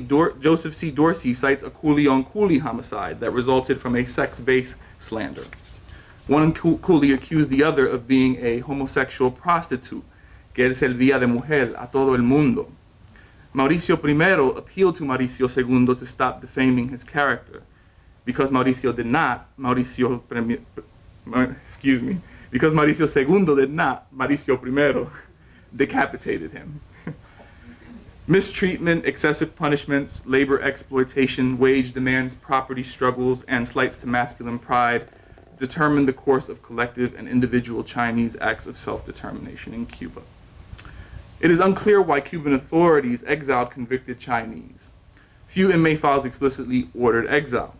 Joseph C. Dorsey cites a coolie-on-coolie homicide that resulted from a sex-based slander. One coolie accused the other of being a homosexual prostitute, que él servía de mujer a todo el mundo. Mauricio I appealed to Mauricio II to stop defaming his character. Because Mauricio II did not, Mauricio I decapitated him. Mistreatment, excessive punishments, labor exploitation, wage demands, property struggles, and slights to masculine pride determined the course of collective and individual Chinese acts of self-determination in Cuba. It is unclear why Cuban authorities exiled convicted Chinese. Few inmate files explicitly ordered exile.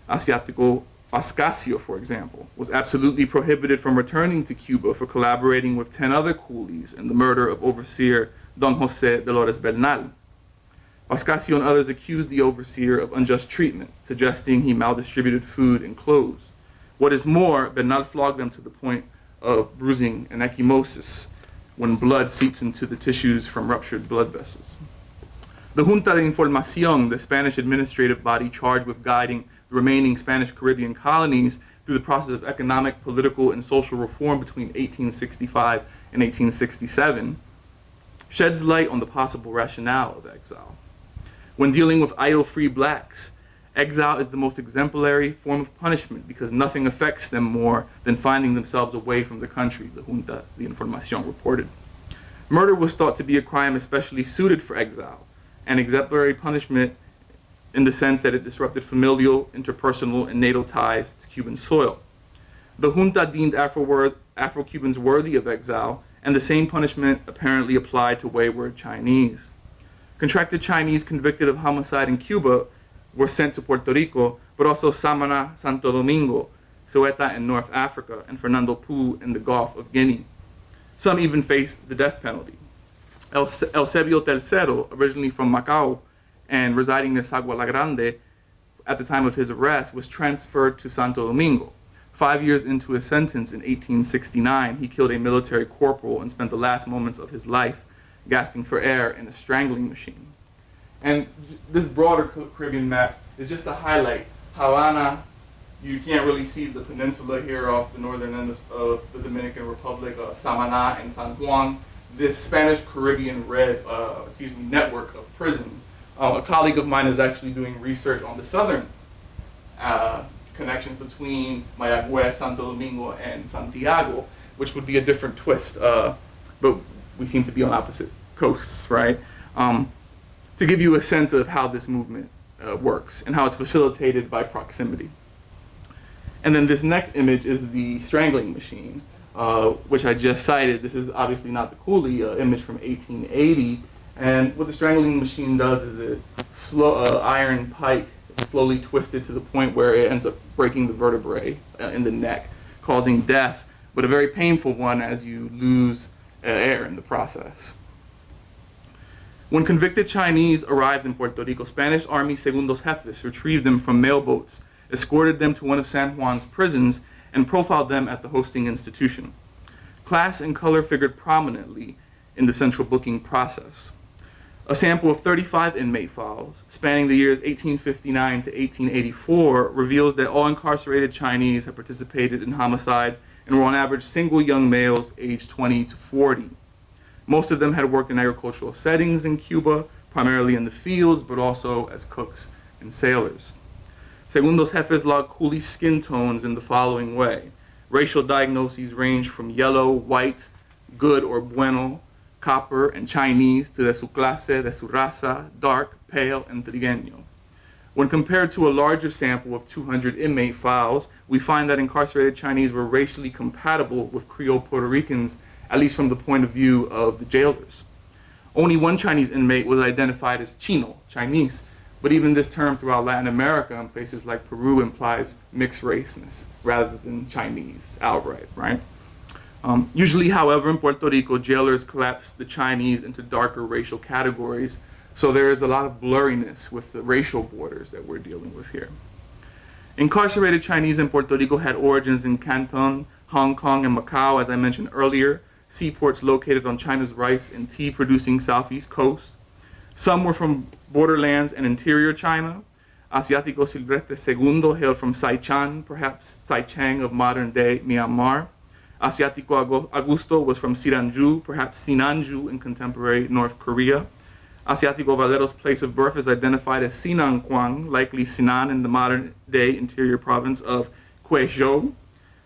Asiatico Ascasio, for example, was absolutely prohibited from returning to Cuba for collaborating with 10 other coolies in the murder of overseer Don José Dolores Bernal. Ascasio and others accused the overseer of unjust treatment, suggesting he maldistributed food and clothes. What is more, Bernal flogged them to the point of bruising and ecchymosis when blood seeps into the tissues from ruptured blood vessels. The Junta de Información, the Spanish administrative body charged with guiding the remaining Spanish Caribbean colonies through the process of economic, political, and social reform between 1865 and 1867, sheds light on the possible rationale of exile. When dealing with idle free blacks, exile is the most exemplary form of punishment because nothing affects them more than finding themselves away from the country, the Junta de Información reported. Murder was thought to be a crime especially suited for exile, an exemplary punishment in the sense that it disrupted familial, interpersonal, and natal ties to Cuban soil. The junta deemed Afro-Cubans worthy of exile, and the same punishment apparently applied to wayward Chinese. Contracted Chinese convicted of homicide in Cuba were sent to Puerto Rico, but also Samana, Santo Domingo, Ceuta in North Africa, and Fernando Po in the Gulf of Guinea. Some even faced the death penalty. Eusebio III, originally from Macau and residing near Sagua La Grande at the time of his arrest, was transferred to Santo Domingo. 5 years into his sentence in 1869, he killed a military corporal and spent the last moments of his life gasping for air in a strangling machine. And this broader Caribbean map is just to highlight Havana. You can't really see the peninsula here off the northern end of the Dominican Republic, Samaná and San Juan. This Spanish Caribbean network of prisons. A colleague of mine is actually doing research on the southern connection between Mayagüez, Santo Domingo, and Santiago, which would be a different twist, but we seem to be on opposite coasts, right? To give you a sense of how this movement works and how it's facilitated by proximity. And then this next image is the strangling machine, which I just cited. This is obviously not the coolie image from 1880. And what the strangling machine does is it iron pike is slowly twisted to the point where it ends up breaking the vertebrae in the neck, causing death, but a very painful one as you lose air in the process. When convicted Chinese arrived in Puerto Rico, Spanish Army Segundos Jefes retrieved them from mailboats, escorted them to one of San Juan's prisons, and profiled them at the hosting institution. Class and color figured prominently in the central booking process. A sample of 35 inmate files, spanning the years 1859 to 1884, reveals that all incarcerated Chinese had participated in homicides and were on average single young males aged 20 to 40. Most of them had worked in agricultural settings in Cuba, primarily in the fields, but also as cooks and sailors. Segundos Jefes logged coolie skin tones in the following way. Racial diagnoses range from yellow, white, good or bueno, copper, and Chinese to de su clase, de su raza, dark, pale, and trigueño. When compared to a larger sample of 200 inmate files, we find that incarcerated Chinese were racially compatible with Creole Puerto Ricans, at least from the point of view of the jailers. Only one Chinese inmate was identified as Chino, Chinese, but even this term throughout Latin America and places like Peru implies mixed raceness rather than Chinese outright, right? Usually, however, in Puerto Rico, jailers collapse the Chinese into darker racial categories, so there is a lot of blurriness with the racial borders that we're dealing with here. Incarcerated Chinese in Puerto Rico had origins in Canton, Hong Kong, and Macau, as I mentioned earlier, seaports located on China's rice and tea producing southeast coast. Some were from borderlands and interior China. Asiático Silvestre II hailed from Saichan, perhaps Saichang of modern-day Myanmar. Asiático Augusto was from Siranju, perhaps Sinanju in contemporary North Korea. Asiático Valero's place of birth is identified as Sinanquang, likely Sinan in the modern-day interior province of Colegio.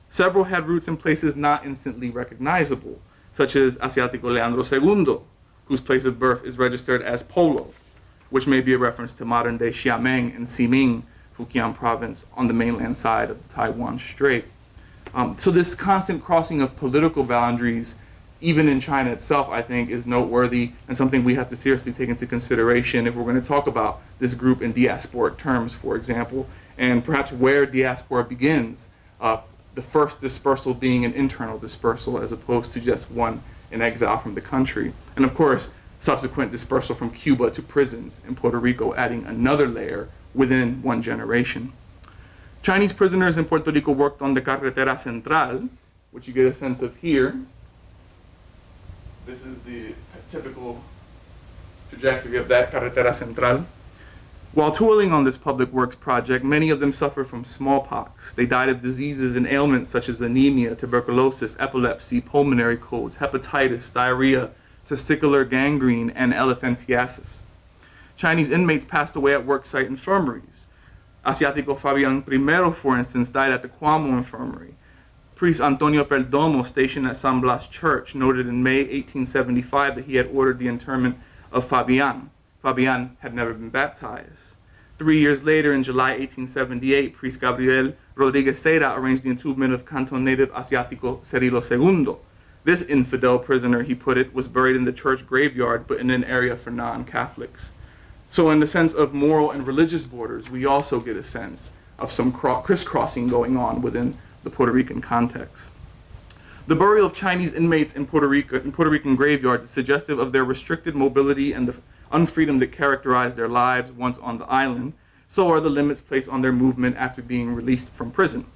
Several had roots in places not instantly recognizable, such as Asiático Leandro II, whose place of birth is registered as Polo, which may be a reference to modern-day Xiameng and Ximing, Fujian province, on the mainland side of the Taiwan Strait. So this constant crossing of political boundaries, even in China itself, I think, is noteworthy and something we have to seriously take into consideration if we're going to talk about this group in diasporic terms, for example, and perhaps where diaspora begins, the first dispersal being an internal dispersal as opposed to just one in exile from the country. And of course, subsequent dispersal from Cuba to prisons in Puerto Rico, adding another layer within one generation. Chinese prisoners in Puerto Rico worked on the Carretera Central, which you get a sense of here. This is the typical trajectory of that Carretera Central. While toiling on this public works project, many of them suffered from smallpox. They died of diseases and ailments such as anemia, tuberculosis, epilepsy, pulmonary colds, hepatitis, diarrhea, testicular gangrene, and elephantiasis. Chinese inmates passed away at worksite infirmaries. Asiático Fabián I, for instance, died at the Cuomo Infirmary. Priest Antonio Perdomo, stationed at San Blas Church, noted in May 1875 that he had ordered the interment of Fabián. Fabián had never been baptized. 3 years later, in July 1878, Priest Gabriel Rodriguez Seda arranged the entombment of Canton native Asiático Cirilo II. This infidel prisoner, he put it, was buried in the church graveyard, but in an area for non-Catholics. So in the sense of moral and religious borders, we also get a sense of some crisscrossing going on within the Puerto Rican context. The burial of Chinese inmates in Puerto Rican graveyards is suggestive of their restricted mobility and the unfreedom that characterized their lives once on the island. So are the limits placed on their movement after being released from prison.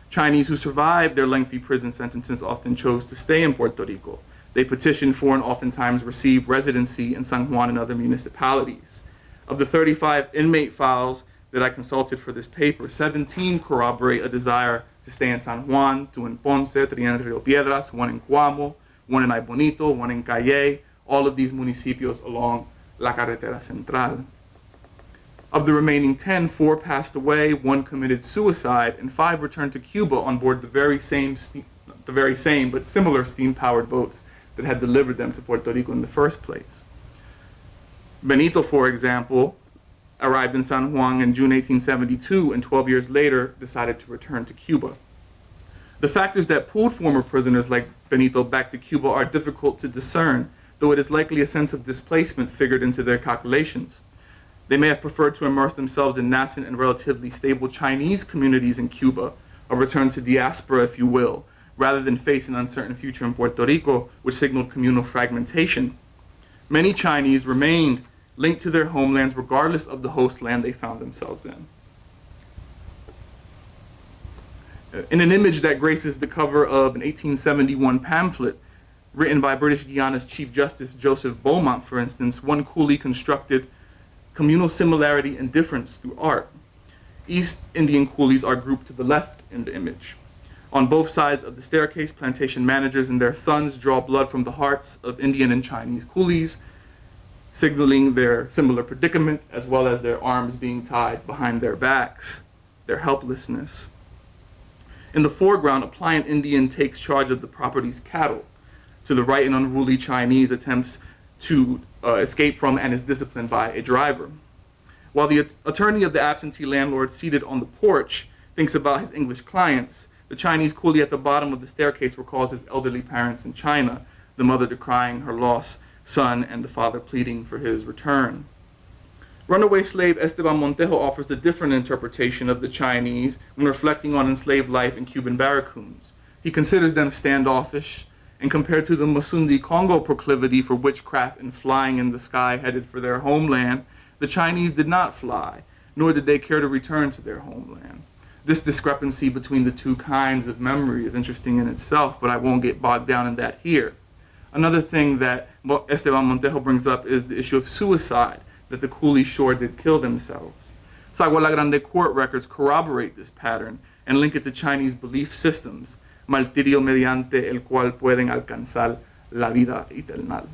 Chinese who survived their lengthy prison sentences often chose to stay in Puerto Rico. They petitioned for and oftentimes received residency in San Juan and other municipalities. Of the 35 inmate files that I consulted for this paper, 17 corroborate a desire to stay in San Juan, 2 in Ponce, 3 in Rio Piedras, 1 in Cuamo, 1 in Ay Bonito, 1 in Calle, all of these municipios along La Carretera Central. Of the remaining 10, 4 passed away, 1 committed suicide, and 5 returned to Cuba on board the very same but similar steam-powered boats that had delivered them to Puerto Rico in the first place. Benito, for example, arrived in San Juan in June 1872 and 12 years later decided to return to Cuba. The factors that pulled former prisoners like Benito back to Cuba are difficult to discern, though it is likely a sense of displacement figured into their calculations. They may have preferred to immerse themselves in nascent and relatively stable Chinese communities in Cuba, a return to diaspora, if you will, rather than face an uncertain future in Puerto Rico, which signaled communal fragmentation. Many Chinese remained linked to their homelands regardless of the host land they found themselves in. In an image that graces the cover of an 1871 pamphlet written by British Guiana's Chief Justice Joseph Beaumont, for instance, one coolly constructed communal similarity and difference through art. East Indian coolies are grouped to the left in the image. On both sides of the staircase, plantation managers and their sons draw blood from the hearts of Indian and Chinese coolies, signaling their similar predicament, as well as their arms being tied behind their backs, their helplessness. In the foreground, a pliant Indian takes charge of the property's cattle. To the right, an unruly Chinese attempts to escape from and is disciplined by a driver. While the attorney of the absentee landlord seated on the porch thinks about his English clients, the Chinese coolie at the bottom of the staircase recalls his elderly parents in China, the mother decrying her lost son and the father pleading for his return. Runaway slave Esteban Montejo offers a different interpretation of the Chinese when reflecting on enslaved life in Cuban barracoons. He considers them standoffish, and compared to the Masundi Congo proclivity for witchcraft and flying in the sky headed for their homeland, the Chinese did not fly, nor did they care to return to their homeland. This discrepancy between the two kinds of memory is interesting in itself, but I won't get bogged down in that here. Another thing that Esteban Montejo brings up is the issue of suicide, that the coolies sure did kill themselves. Sagua La Grande court records corroborate this pattern and link it to Chinese belief systems, martirio mediante el cual pueden alcanzar la vida eternal.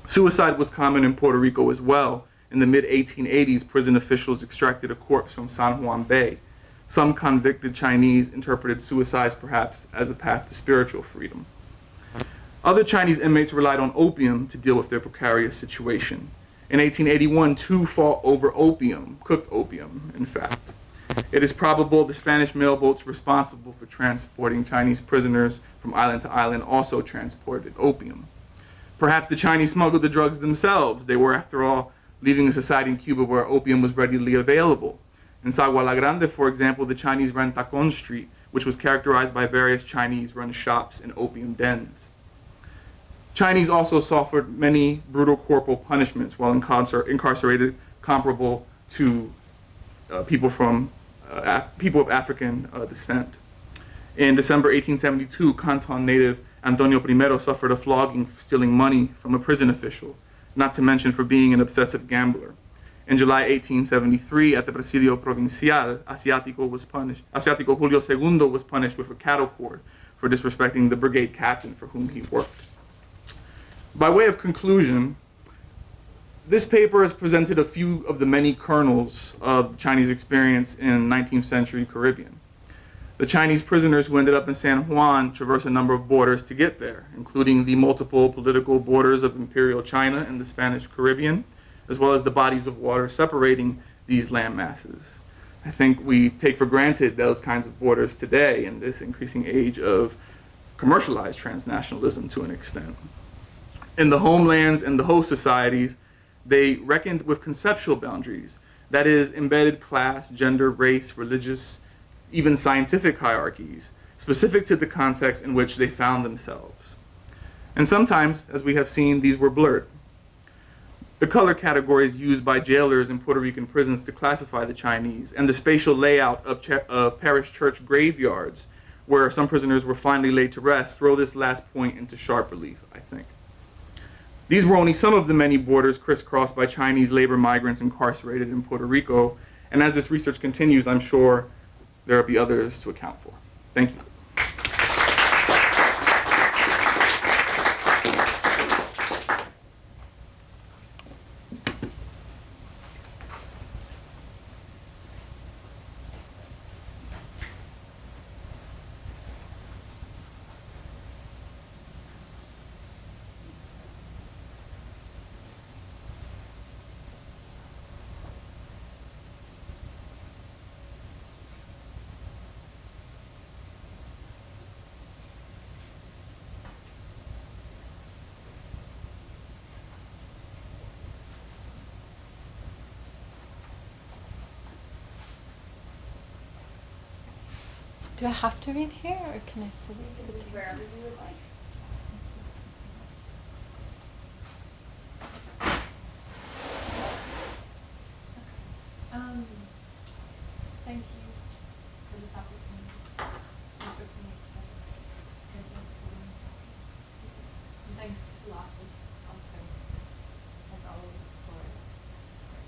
Suicide was common in Puerto Rico as well. In the mid-1880s, prison officials extracted a corpse from San Juan Bay. Some convicted Chinese interpreted suicide perhaps as a path to spiritual freedom. Other Chinese inmates relied on opium to deal with their precarious situation. In 1881, two fought over opium, cooked opium, in fact. It is probable the Spanish mailboats responsible for transporting Chinese prisoners from island to island also transported opium. Perhaps the Chinese smuggled the drugs themselves. They were, after all, leaving a society in Cuba where opium was readily available. In Sagua La Grande, for example, the Chinese ran Tacon Street, which was characterized by various Chinese-run shops and opium dens. Chinese also suffered many brutal corporal punishments while incarcerated, comparable to people of African descent. In December 1872, Canton native Antonio I suffered a flogging for stealing money from a prison official, not to mention for being an obsessive gambler. In July 1873, at the Presidio Provincial, Asiático Julio II was punished with a cattle cord for disrespecting the brigade captain for whom he worked. By way of conclusion, this paper has presented a few of the many kernels of the Chinese experience in 19th century Caribbean. The Chinese prisoners who ended up in San Juan traverse a number of borders to get there, including the multiple political borders of Imperial China and the Spanish Caribbean, as well as the bodies of water separating these land masses. I think we take for granted those kinds of borders today in this increasing age of commercialized transnationalism to an extent. In the homelands and the host societies, they reckoned with conceptual boundaries, that is, embedded class, gender, race, religious, even scientific hierarchies, specific to the context in which they found themselves. And sometimes, as we have seen, these were blurred. The color categories used by jailers in Puerto Rican prisons to classify the Chinese, and the spatial layout of parish church graveyards, where some prisoners were finally laid to rest, throw this last point into sharp relief, I think. These were only some of the many borders crisscrossed by Chinese labor migrants incarcerated in Puerto Rico, and as this research continues, I'm sure there will be others to account for. Thank you. Do I have to read here, or can I sit wherever you would like? Thank you for this opportunity. And thanks to LACIS also, as always, for support.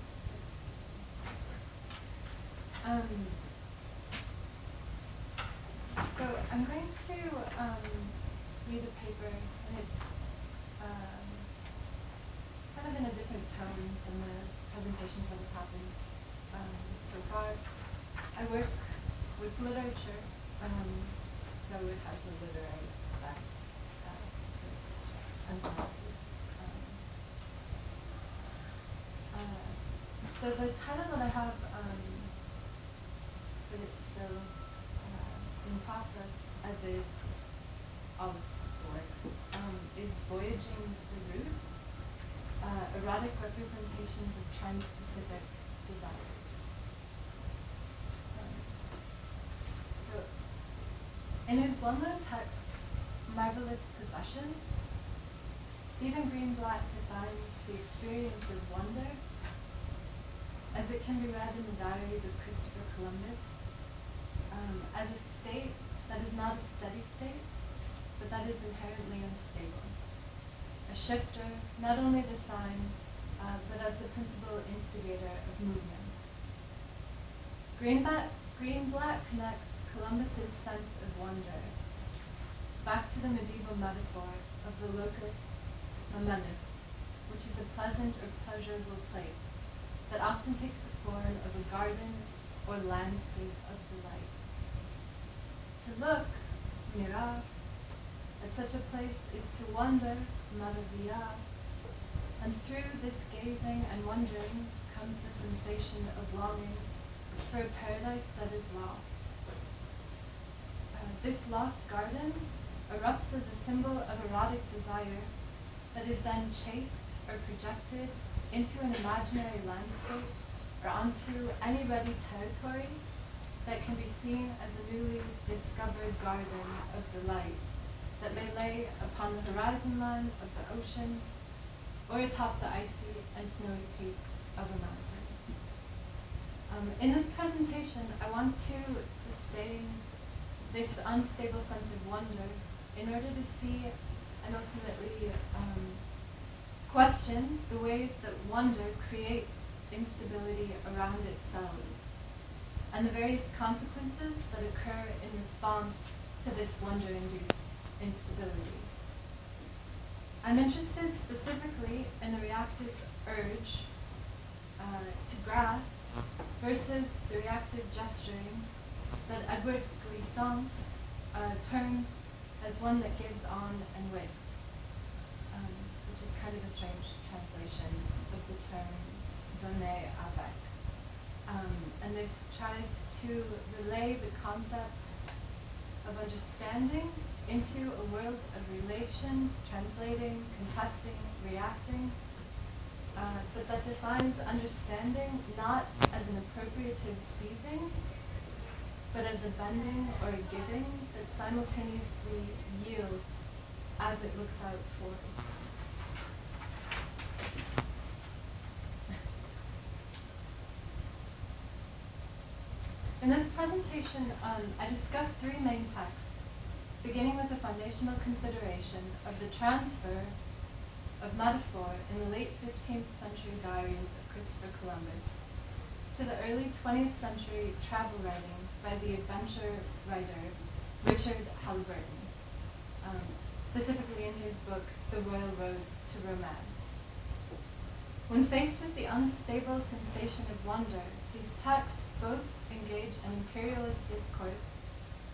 So I'm going to read a paper, and it's kind of in a different tone than the presentations that have happened so far. I work with literature, so it has a literary effect to it. So the title that I have, but it's still in process, as is all of the work, is Voyaging the Route, Erotic Representations of Trans-Pacific Desires. So, in his well-known text, Marvelous Possessions, Stephen Greenblatt defines the experience of wonder as it can be read in the diaries of Christopher Columbus, as a state that is not a steady state, but that is inherently unstable. a shifter, not only the sign, but as the principal instigator of movement. Green-black connects Columbus's sense of wonder back to the medieval metaphor of the locus amanus, which is a pleasant or pleasurable place that often takes the form of a garden or landscape of delight. To look, mirar, at such a place is to wonder, maravillar, and through this gazing and wondering comes the sensation of longing for a paradise that is lost. This lost garden erupts as a symbol of erotic desire that is then chased or projected into an imaginary landscape or onto any ready territory that can be seen as a newly discovered garden of delights that may lay upon the horizon line of the ocean or atop the icy and snowy peak of a mountain. In this presentation, I want to sustain this unstable sense of wonder in order to see and ultimately question the ways that wonder creates instability around itself and the various consequences that occur in response to this wonder-induced instability. I'm interested specifically in the reactive urge to grasp versus the reactive gesturing that Edward Glissant terms as one that gives on and with, which is kind of a strange translation of the term donner avec. And this tries to relay the concept of understanding into a world of relation, translating, contesting, reacting, but that defines understanding not as an appropriative seizing, but as a bending or a giving that simultaneously yields as it looks out towards. In this presentation, I discussed three main texts, beginning with a foundational consideration of the transfer of metaphor in the late 15th century diaries of Christopher Columbus to the early 20th century travel writing by the adventure writer Richard Halliburton, specifically in his book, The Royal Road to Romance. When faced with the unstable sensation of wonder, these texts both engage an imperialist discourse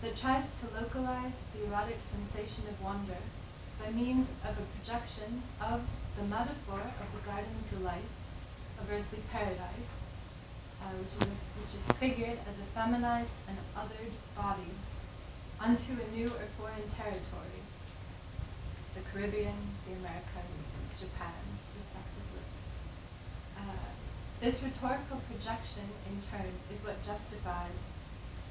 that tries to localize the erotic sensation of wonder by means of a projection of the metaphor of the Garden of Delights, of earthly paradise, which is figured as a feminized and othered body unto a new or foreign territory, the Caribbean, the Americas, Japan, respectively. This rhetorical projection, in turn, is what justifies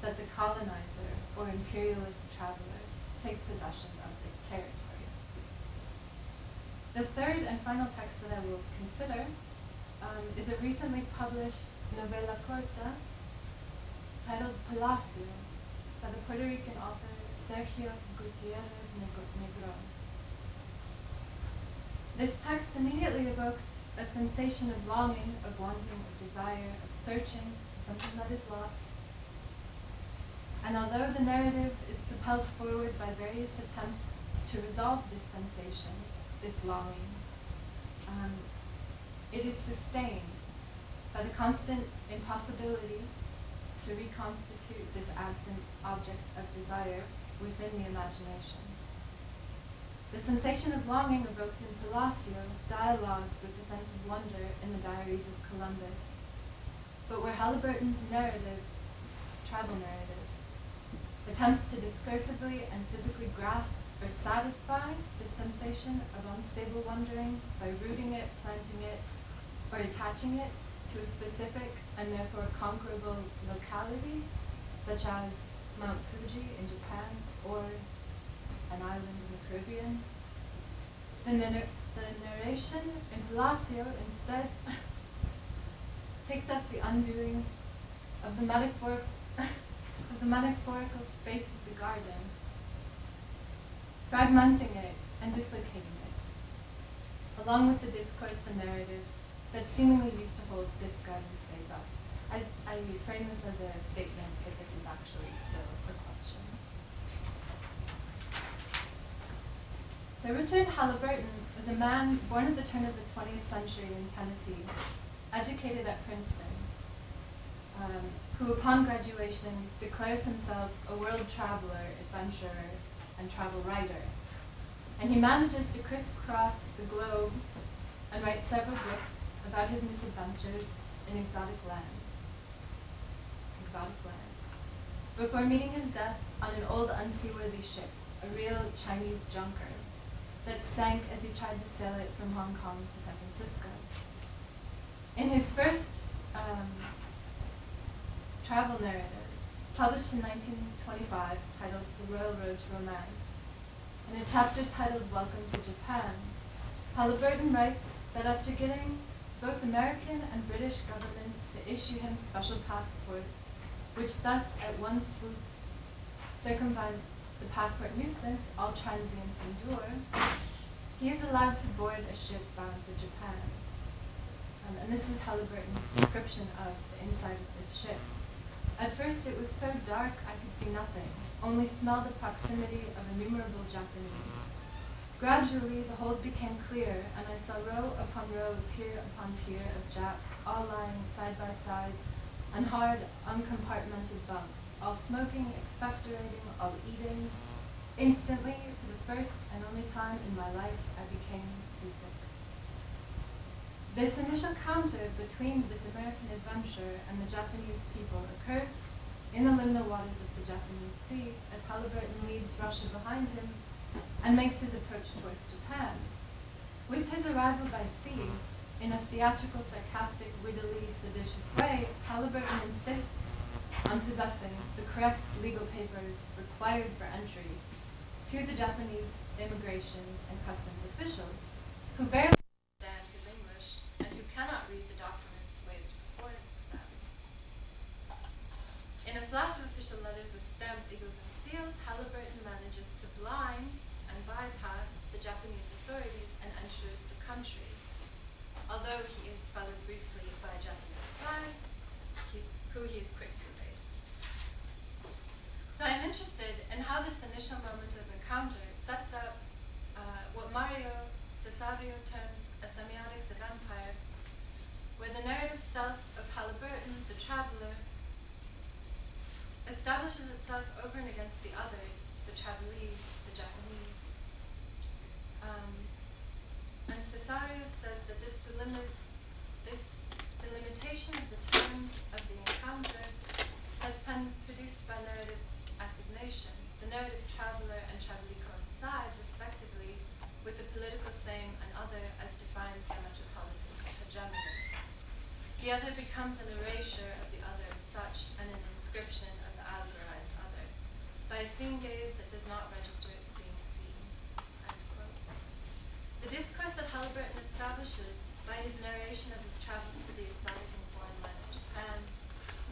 that the colonizer or imperialist traveler take possession of this territory. The third and final text that I will consider is a recently published novela corta titled Palacio by the Puerto Rican author Sergio Gutierrez Negron. This text immediately evokes a sensation of longing, of wanting, of desire, of searching for something that is lost. And although the narrative is propelled forward by various attempts to resolve this sensation, this longing, it is sustained by the constant impossibility to reconstitute this absent object of desire within the imagination. The sensation of longing evoked in Palacio dialogues with the sense of wonder in the diaries of Columbus, but where Halliburton's narrative, travel narrative, attempts to discursively and physically grasp or satisfy the sensation of unstable wondering by rooting it, planting it, or attaching it to a specific and therefore conquerable locality, such as Mount Fuji in Japan or an island in the Caribbean. The narration in Palacio instead takes up the undoing of the metaphorical space of the garden, fragmenting it and dislocating it, along with the discourse, the narrative, that seemingly used to hold this garden space up. I frame this as a statement, but this is actually still a question. So Richard Halliburton was a man born at the turn of the 20th century in Tennessee, educated at Princeton, who upon graduation declares himself a world traveler, adventurer, and travel writer. And he manages to crisscross the globe and write several books about his misadventures in exotic lands. Before meeting his death on an old unseaworthy ship, a real Chinese junker, that sank as he tried to sail it from Hong Kong to San Francisco. In his first travel narrative, published in 1925, titled The Royal Road to Romance, in a chapter titled Welcome to Japan, Halliburton writes that after getting both American and British governments to issue him special passports, which thus at one swoop circumvent the passport nuisance all transients endure, he is allowed to board a ship bound for Japan. And this is Halliburton's description of the inside of this ship. At first it was so dark I could see nothing, only smell the proximity of innumerable Japanese. Gradually the hold became clear, and I saw row upon row, tier upon tier of Japs, all lying side by side on hard, uncompartmented bunks, all smoking, expectorating, all eating. Instantly, for the first and only time in my life, I became seasick. This initial counter between this American adventurer and the Japanese people occurs in the liminal waters of the Japanese Sea as Halliburton leaves Russia behind him and makes his approach towards Japan. With his arrival by sea, in a theatrical, sarcastic, wittily seditious way, Halliburton insists on possessing the correct legal papers required for entry to the Japanese immigrations and customs officials, who barely understand his English and who cannot read the documents waved before them. In a flash of official letters with stamps, eagles, and seals, Halliburton manages to blind and bypass the Japanese authorities and enter the country. Although he is followed briefly by a Japanese spy, who he is quick to evade. So I'm interested in how this initial moment of encounter sets up what Mario Cesario terms a semiotics of empire, where the narrative self of Halliburton, the traveler, establishes itself over and against the others, the travelese, the Japanese. And Cesario says that this delimitation of the terms of the encounter has been produced by narrative assignation. The narrative traveler and travelee coincide, respectively, with the political same and other as defined by metropolitan hegemony. The other becomes an erasure of the other as such, and an inscription of the allegorized other, by a seeing gaze that does not register its being seen. End quote. The discourse that Halliburton establishes by his narration of his travels to the exotic and foreign land of Japan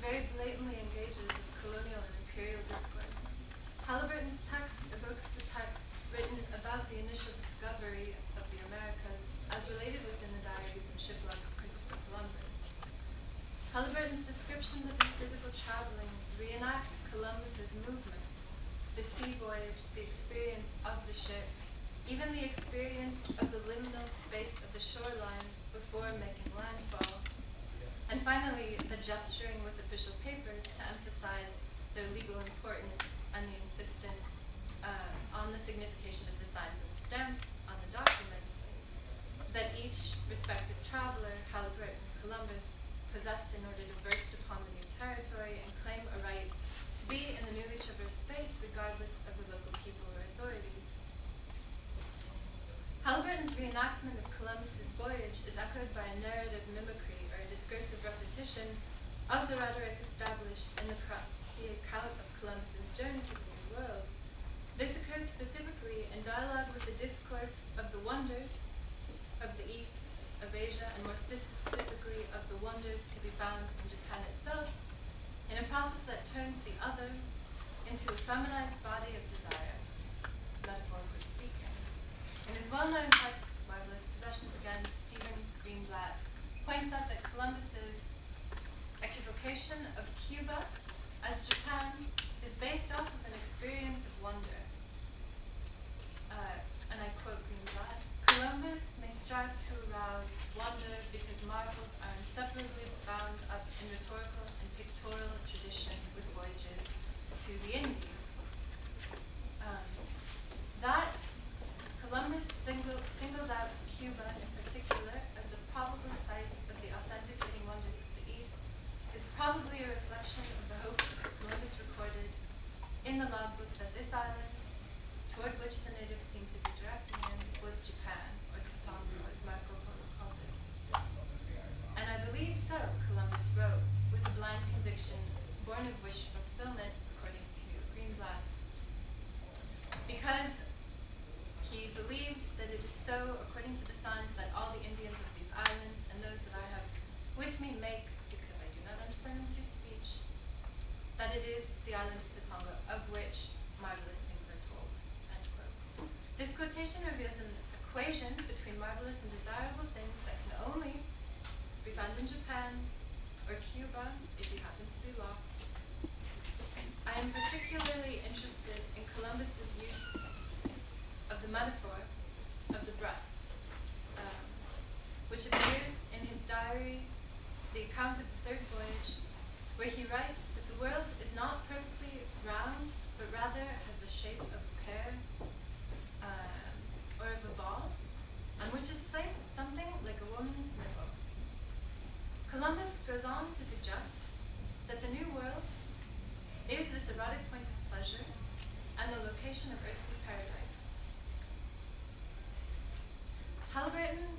very blatantly engages with colonial and imperial discourse. Halliburton's text evokes the text written about the initial discovery of the Americas as related within the diaries and shiplogs of Christopher Columbus. Halliburton's descriptions of his physical traveling reenact Columbus's movements, the sea voyage, the experience of the ship, even the experience of the liminal space of the shoreline before making landfall, and finally, the gesturing with official papers to emphasize their legal importance and the insistence on the signification of the signs and stamps on the documents that each respective traveler, Halliburton, Columbus, possessed in order to burst upon the new territory and claim a right to be in the newly traversed space regardless of the local people or authorities. Halliburton's reenactment of Columbus's voyage is echoed by a narrative mimicry or a discursive repetition of the rhetoric established in the account of Columbus's journey to the New World. This occurs specifically in dialogue with the discourse of the wonders of the East, of Asia, and more specifically of the wonders to be found in Japan itself, in a process that turns the other into a feminized body of desire, metaphorically speaking. In his well-known text, Marvelous Possessions, questions again, Stephen Greenblatt points out that Columbus's equivocation of Cuba as Japan is based off of an experience of wonder. And I quote Greenblatt, Columbus may strive to arouse wonder because marvels are inseparably bound up in rhetorical and pictorial tradition with voyages to the Indies. That Columbus singles out Cuba in particular as the probable site of the authenticating wonders of the East is probably a reflection of the hope Columbus recorded in the logbook that this island, toward which the natives seemed to be directing him, was Japan, or Satonga, as Marco Polo called it. And I believe so, Columbus wrote, with a blind conviction born of wish fulfillment, according to Greenblatt, because he believed that it is so, according to the signs that all the Indians of these islands and those that I have with me make, because I do not understand them through speech, that it is the island of Satonga of which marvelous things are told. End quote. This quotation reveals an equation between marvelous and desirable things that can only be found in Japan or Cuba if you happen to be lost. I am particularly interested in Columbus's use of the metaphor of the breast, which appears in his diary, the account of the third voyage, where he writes that the world is not perfectly round, but rather has the shape of a pear or of a ball, on which is placed something like a woman's nipple. Columbus goes on to suggest that the New World is this erotic point of pleasure and the location of earthly paradise. Halliburton